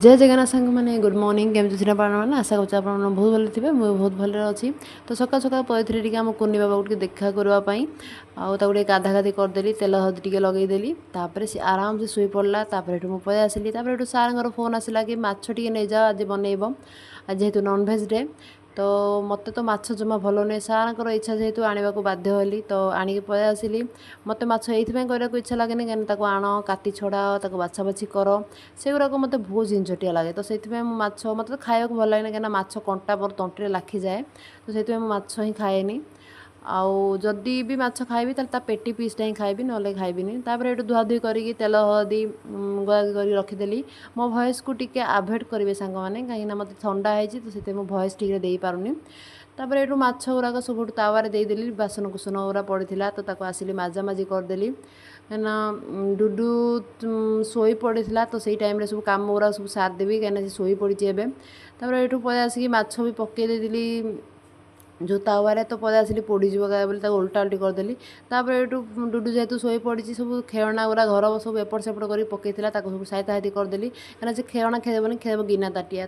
जय जगन्नाथ सांग मैंने गुड मॉर्निंग केमती थे आपने आशा कर बहुत भले थे मुझे बहुत भले अच्छी तो सका सका पड़े टी आम कुनी बाबा को देखा करवाई आगे गाधा गाधी करदेली तेल हल्दी टी लगेदेली सी आराम से शुई पड़ा मुझे पलि आसली सार फोन आसला कि माछ टी नहीं जाओ आज बनइब आज जेहेतु नॉनभेज डे तो मत तो माछ जमा भल नुहे सार इच्छा जेहेतु आने को बाध्य हली तो आणिक पलि आसली मत माछ ये करने को इच्छा लगे कहीं आण काटी छड़ा बाछा बाछी कर से गुराक मत बहुत झिंझटिया लगे तो से माछ मत तो खाया भल लगे कहीं माछ कंटा मोर तंटी लाखी जाए तो से माछ ही खाएनी आउ जदि भी माछ खाइबी ता पेटी पीसटा ही खाइबी ना खाइबिनी ये धुआधुई करके तेल हल्दी गुआ रखीदेली मो भॉइस को टिके आभोड करेंगे सांग मैंने कहीं मत ठंडा है तो से मो भॉइस ठीक दे पारुनी ये माछ गुराक सब तावारे देदेली बासन कुसन गुरा पड़ा तो आसिली माजामाजी करदेली कहीं डुडू शोई पड़ा तो सही टाइम सब कम गुरा सब सारदेवी कहीं शोई पड़ी ये पलि आसिक माछ भी पकई देली जो तावारे तो पलि आसिली पोड़ीज बोली उल्टा उल्टी करदेली डुडू जेहेतु शोई पड़ी सब खेलना गुरा घर सब एपट सेपट कर पकईला सब साइता हाथी करदेली कहीं से खेलना खेदेबनी खेदेब गिना ताटिया